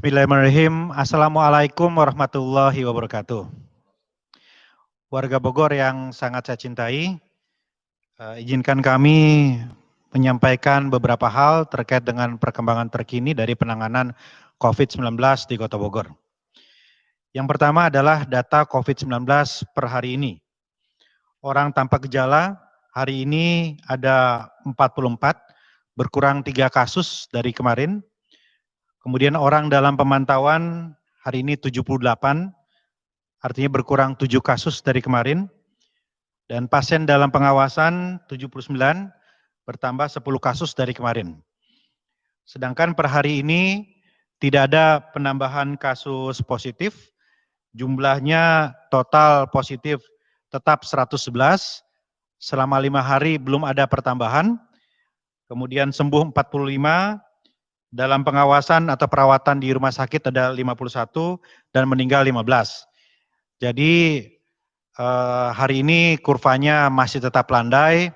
Bismillahirrahmanirrahim. Assalamualaikum warahmatullahi wabarakatuh. Warga Bogor yang sangat saya cintai, izinkan kami menyampaikan beberapa hal terkait dengan perkembangan terkini dari penanganan COVID-19 di Kota Bogor. Yang pertama adalah data COVID-19 per hari ini. Orang tanpa gejala hari ini ada 44, berkurang 3 kasus dari kemarin. Kemudian orang dalam pemantauan hari ini 78, artinya berkurang 7 kasus dari kemarin. Dan pasien dalam pengawasan 79, bertambah 10 kasus dari kemarin. Sedangkan per hari ini tidak ada penambahan kasus positif, jumlahnya total positif tetap 111, selama 5 hari belum ada pertambahan, kemudian sembuh 45, dalam pengawasan atau perawatan di rumah sakit ada 51 dan meninggal 15. Jadi hari ini kurvanya masih tetap landai.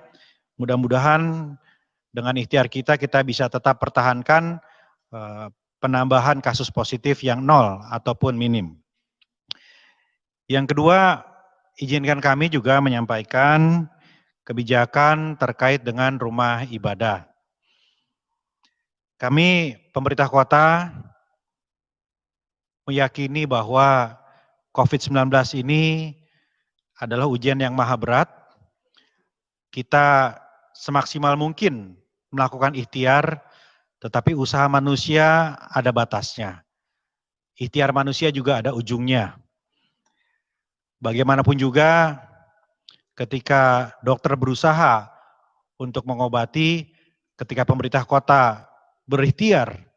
Mudah-mudahan dengan ikhtiar kita bisa tetap pertahankan penambahan kasus positif yang 0 ataupun minim. Yang kedua, izinkan kami juga menyampaikan kebijakan terkait dengan rumah ibadah. Kami pemerintah kota meyakini bahwa COVID-19 ini adalah ujian yang maha berat. Kita semaksimal mungkin melakukan ikhtiar, tetapi usaha manusia ada batasnya. Ikhtiar manusia juga ada ujungnya. Bagaimanapun juga ketika dokter berusaha untuk mengobati, ketika pemerintah kota berikhtiar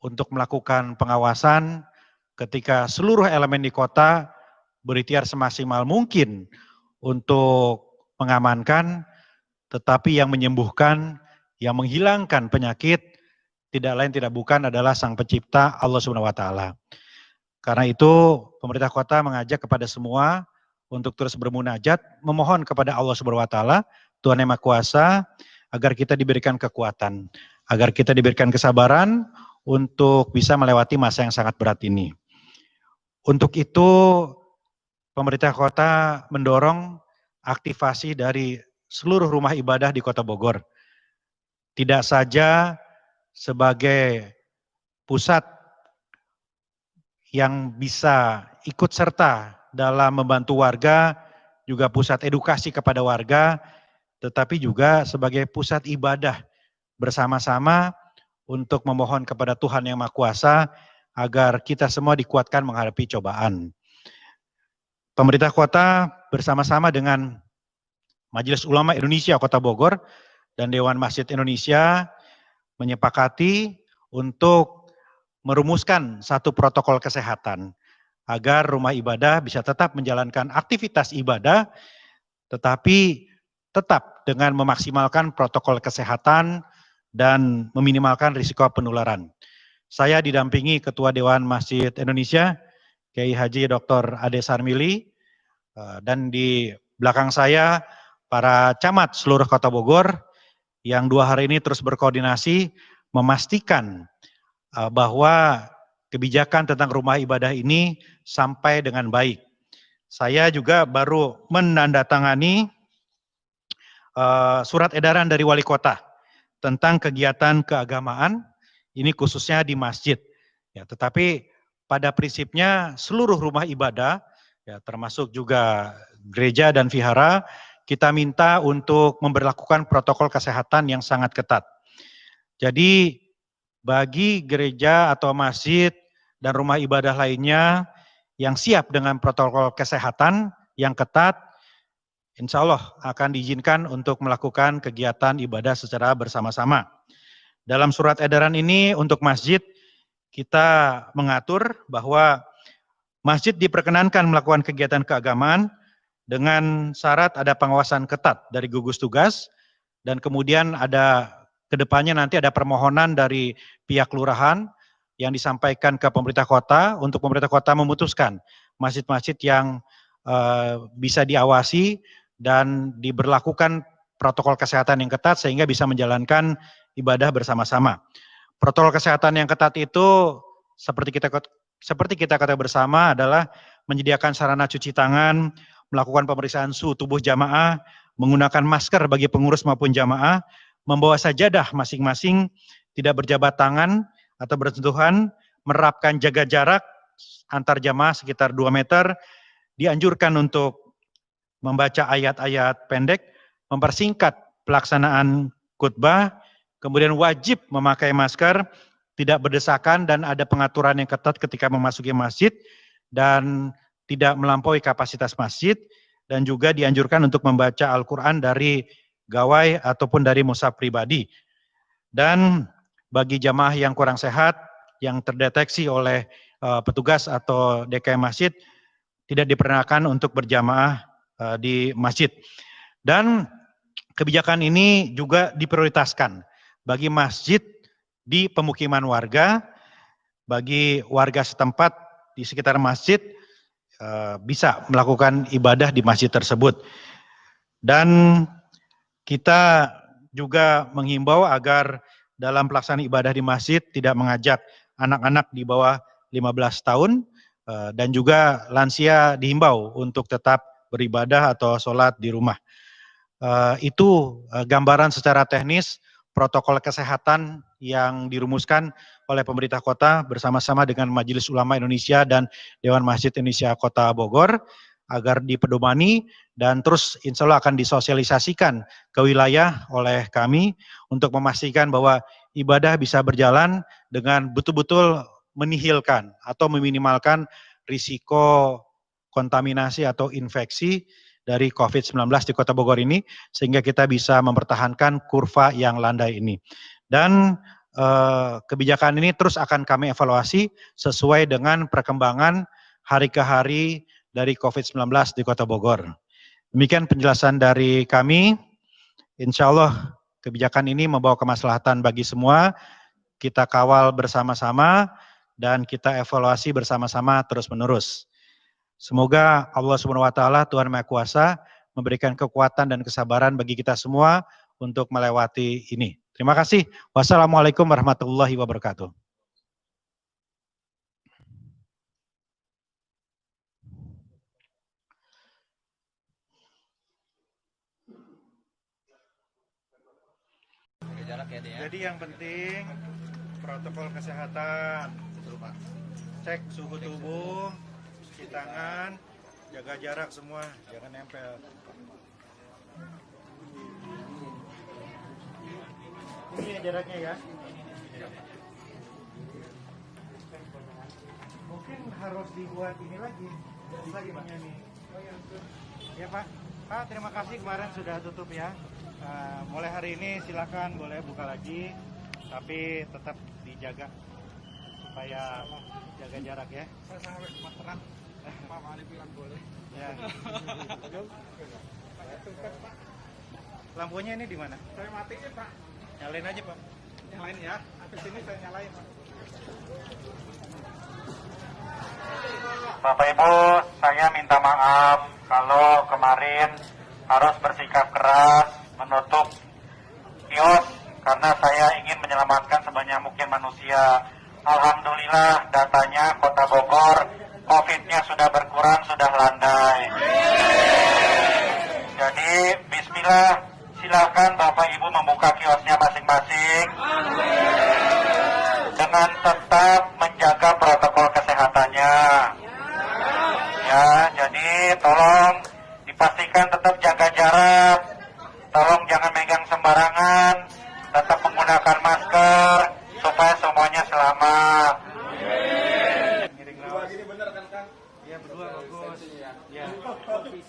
untuk melakukan pengawasan, ketika seluruh elemen di kota berikhtiar semaksimal mungkin untuk mengamankan, tetapi yang menyembuhkan, yang menghilangkan penyakit, tidak lain tidak bukan adalah Sang Pencipta Allah Subhanahu wa Ta'ala. Karena itu pemerintah kota mengajak kepada semua untuk terus bermunajat, memohon kepada Allah Subhanahu wa Ta'ala, Tuhan Yang Maha Kuasa, agar kita diberikan kekuatan, agar kita diberikan kesabaran untuk bisa melewati masa yang sangat berat ini. Untuk itu pemerintah kota mendorong aktivasi dari seluruh rumah ibadah di Kota Bogor. Tidak saja sebagai pusat yang bisa ikut serta dalam membantu warga, juga pusat edukasi kepada warga, tetapi juga sebagai pusat ibadah bersama-sama untuk memohon kepada Tuhan Yang Maha Kuasa agar kita semua dikuatkan menghadapi cobaan. Pemerintah kota bersama-sama dengan Majelis Ulama Indonesia Kota Bogor dan Dewan Masjid Indonesia menyepakati untuk merumuskan satu protokol kesehatan agar rumah ibadah bisa tetap menjalankan aktivitas ibadah, tetapi tetap dengan memaksimalkan protokol kesehatan dan meminimalkan risiko penularan. Saya didampingi Ketua Dewan Masjid Indonesia, Kiai Haji Dr. Ade Sarmili, dan di belakang saya para camat seluruh Kota Bogor yang 2 hari ini terus berkoordinasi memastikan bahwa kebijakan tentang rumah ibadah ini sampai dengan baik. Saya juga baru menandatangani surat edaran dari wali kota tentang kegiatan keagamaan, ini khususnya di masjid. Ya, tetapi pada prinsipnya seluruh rumah ibadah, ya, termasuk juga gereja dan vihara, kita minta untuk memberlakukan protokol kesehatan yang sangat ketat. Jadi bagi gereja atau masjid dan rumah ibadah lainnya yang siap dengan protokol kesehatan yang ketat, insya Allah akan diizinkan untuk melakukan kegiatan ibadah secara bersama-sama. Dalam surat edaran ini untuk masjid, kita mengatur bahwa masjid diperkenankan melakukan kegiatan keagamaan dengan syarat ada pengawasan ketat dari gugus tugas, dan kemudian ada kedepannya nanti ada permohonan dari pihak kelurahan yang disampaikan ke pemerintah kota untuk pemerintah kota memutuskan masjid-masjid yang bisa diawasi dan diberlakukan protokol kesehatan yang ketat sehingga bisa menjalankan ibadah bersama-sama. Protokol kesehatan yang ketat itu seperti kita ketahui bersama adalah menyediakan sarana cuci tangan, melakukan pemeriksaan suhu tubuh jamaah, menggunakan masker bagi pengurus maupun jamaah, membawa sajadah masing-masing, tidak berjabat tangan atau bersentuhan, menerapkan jaga jarak antar jamaah sekitar 2 meter, dianjurkan untuk membaca ayat-ayat pendek, mempersingkat pelaksanaan khutbah, kemudian wajib memakai masker, tidak berdesakan dan ada pengaturan yang ketat ketika memasuki masjid dan tidak melampaui kapasitas masjid, dan juga dianjurkan untuk membaca Al-Quran dari gawai ataupun dari mushaf pribadi. Dan bagi jamaah yang kurang sehat, yang terdeteksi oleh petugas atau DKM masjid, tidak diperkenankan untuk berjamaah di masjid. Dan kebijakan ini juga diprioritaskan bagi masjid di pemukiman warga, bagi warga setempat di sekitar masjid bisa melakukan ibadah di masjid tersebut. Dan kita juga menghimbau agar dalam pelaksanaan ibadah di masjid tidak mengajak anak-anak di bawah 15 tahun, dan juga lansia dihimbau untuk tetap beribadah atau sholat di rumah. Itu gambaran secara teknis protokol kesehatan yang dirumuskan oleh pemerintah kota bersama-sama dengan Majelis Ulama Indonesia dan Dewan Masjid Indonesia Kota Bogor agar dipedomani dan terus insya Allah akan disosialisasikan ke wilayah oleh kami untuk memastikan bahwa ibadah bisa berjalan dengan betul-betul menihilkan atau meminimalkan risiko kontaminasi atau infeksi dari COVID-19 di Kota Bogor ini, sehingga kita bisa mempertahankan kurva yang landai ini. Dan kebijakan ini terus akan kami evaluasi sesuai dengan perkembangan hari ke hari dari COVID-19 di Kota Bogor. Demikian penjelasan dari kami. Insya Allah kebijakan ini membawa kemaslahatan bagi semua. Kita kawal bersama-sama dan kita evaluasi bersama-sama terus-menerus. Semoga Allah Subhanahu wa taala, Tuhan Maha Kuasa, memberikan kekuatan dan kesabaran bagi kita semua untuk melewati ini. Terima kasih. Wassalamualaikum warahmatullahi wabarakatuh. Jadi yang penting protokol kesehatan, cek suhu tubuh, cuci tangan, jaga jarak semua, jangan nempel. Ini ya jaraknya ya. Mungkin harus dibuat ini lagi Pak. Ya Pak. Pak, terima kasih kemarin sudah tutup ya. Mulai hari ini silakan boleh buka lagi, tapi tetap dijaga supaya jaga jarak ya. Saya sangat materan. Pak Ali bilang boleh. Ya. Lampunya ini di mana? Saya matiin Pak. Nyalain aja Pak. Nyalain ya. Habis ini saya nyalain Pak. Bapak Ibu, saya minta maaf kalau kemarin harus bersikap keras menutup kios karena saya ingin menyelamatkan sebanyak mungkin manusia. Alhamdulillah datanya Kota Bogor COVID-nya sudah berkurang, sudah landai. Jadi bismillah, silakan Bapak Ibu membuka kiosnya masing-masing dengan tetap menjaga protokol kesehatannya. Ya, jadi tolong dipastikan tetap jaga jarak, tolong jangan megang sembarangan, tetap menggunakan masker supaya semuanya selamat. Ini benar kan Kang? Iya berdua bagus. Ya.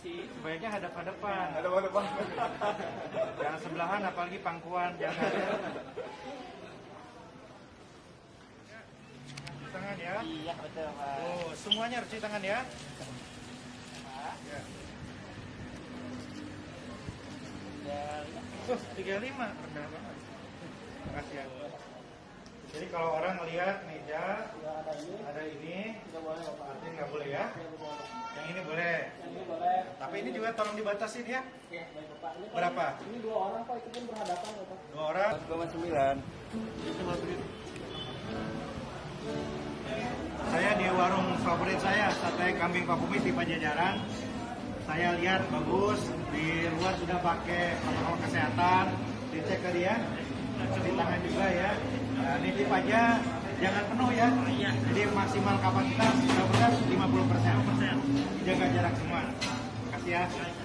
Sebaiknya hadap-hadapan. Hadap-hadapan. Jangan sebelahan, apalagi pangkuan, jangan. Cuci tangan ya. Iya betul Pak. Oh, semuanya harus cuci tangan ya. Ya. 35 rendah banget. Terima kasih ya. Jadi kalau orang lihat meja ada ini, berarti nggak boleh ya. Yang ini boleh. Tapi ini juga tolong dibatasin ya. Berapa? Ini 2 orang Pak, itu pun berhadapan Pak. 2 orang. 2,9. Saya di warung favorit saya, sate kambing Pak Kumis di Pajajaran. Saya lihat bagus, di luar sudah pakai protokol kesehatan, dicek ke dia, cuci tangan juga ya. Nah, nitip aja, jangan penuh ya. Jadi maksimal kapasitas 50%. Jaga jarak semua. Terima kasih ya.